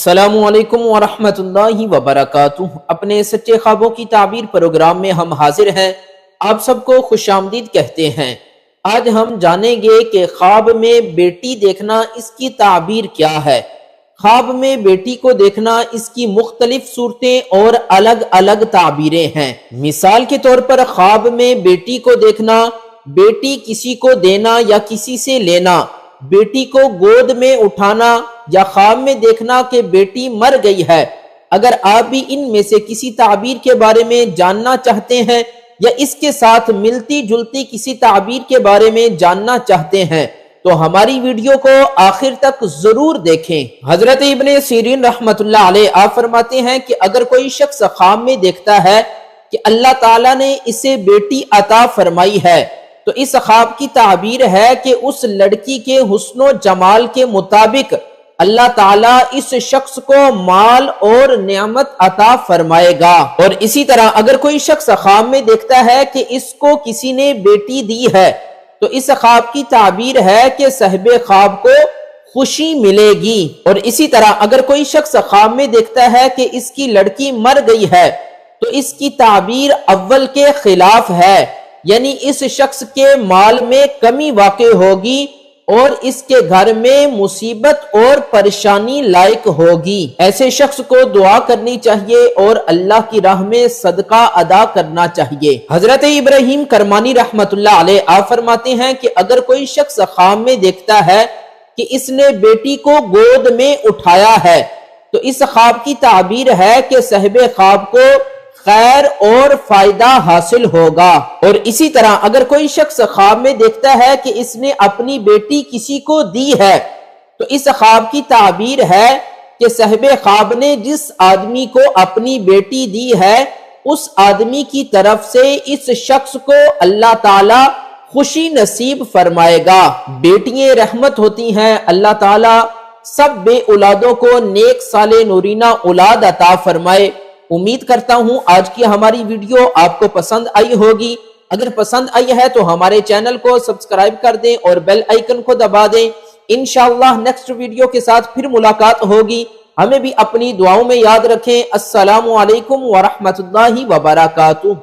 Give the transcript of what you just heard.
السلام علیکم ورحمۃ اللہ وبرکاتہ۔ اپنے سچے خوابوں کی تعبیر پروگرام میں ہم حاضر ہیں، آپ سب کو خوش آمدید کہتے ہیں۔ آج ہم جانیں گے کہ خواب میں بیٹی دیکھنا اس کی تعبیر کیا ہے۔ خواب میں بیٹی کو دیکھنا اس کی مختلف صورتیں اور الگ الگ تعبیریں ہیں۔ مثال کے طور پر خواب میں بیٹی کو دیکھنا، بیٹی کسی کو دینا یا کسی سے لینا، بیٹی کو گود میں اٹھانا، یا خواب میں دیکھنا کہ بیٹی مر گئی ہے۔ اگر آپ بھی ان میں سے کسی تعبیر کے بارے میں جاننا چاہتے ہیں یا اس کے ساتھ ملتی جلتی کسی تعبیر کے بارے میں جاننا چاہتے ہیں تو ہماری ویڈیو کو آخر تک ضرور دیکھیں۔ حضرت ابن سیرین رحمت اللہ علیہ آپ فرماتے ہیں کہ اگر کوئی شخص خواب میں دیکھتا ہے کہ اللہ تعالیٰ نے اسے بیٹی عطا فرمائی ہے تو اس خواب کی تعبیر ہے کہ اس لڑکی کے حسن و جمال کے مطابق اللہ تعالیٰ اس شخص کو مال اور نعمت عطا فرمائے گا۔ اور اسی طرح اگر کوئی شخص خواب میں دیکھتا ہے کہ اس کو کسی نے بیٹی دی ہے تو اس خواب کی تعبیر ہے کہ صاحب خواب کو خوشی ملے گی۔ اور اسی طرح اگر کوئی شخص خواب میں دیکھتا ہے کہ اس کی لڑکی مر گئی ہے تو اس کی تعبیر اول کے خلاف ہے، یعنی اس شخص کے مال میں کمی واقع ہوگی اور اس کے گھر میں مصیبت اور پریشانی لائق ہوگی۔ ایسے شخص کو دعا کرنی چاہیے اور اللہ کی راہ میں صدقہ ادا کرنا چاہیے۔ حضرت ابراہیم کرمانی رحمت اللہ علیہ آپ فرماتے ہیں کہ اگر کوئی شخص خواب میں دیکھتا ہے کہ اس نے بیٹی کو گود میں اٹھایا ہے تو اس خواب کی تعبیر ہے کہ صاحب خواب کو خیر اور فائدہ حاصل ہوگا۔ اور اسی طرح اگر کوئی شخص خواب میں دیکھتا ہے کہ اس نے اپنی بیٹی کسی کو دی ہے تو اس خواب کی تعبیر ہے کہ صاحب خواب نے جس آدمی کو اپنی بیٹی دی ہے اس آدمی کی طرف سے اس شخص کو اللہ تعالی خوشی نصیب فرمائے گا۔ بیٹیاں رحمت ہوتی ہیں، اللہ تعالی سب بے اولادوں کو نیک صالح نورینہ اولاد عطا فرمائے۔ امید کرتا ہوں آج کی ہماری ویڈیو آپ کو پسند آئی ہوگی۔ اگر پسند آئی ہے تو ہمارے چینل کو سبسکرائب کر دیں اور بیل آئیکن کو دبا دیں۔ انشاءاللہ نیکسٹ ویڈیو کے ساتھ پھر ملاقات ہوگی۔ ہمیں بھی اپنی دعاؤں میں یاد رکھیں۔ السلام علیکم ورحمۃ اللہ وبرکاتہ۔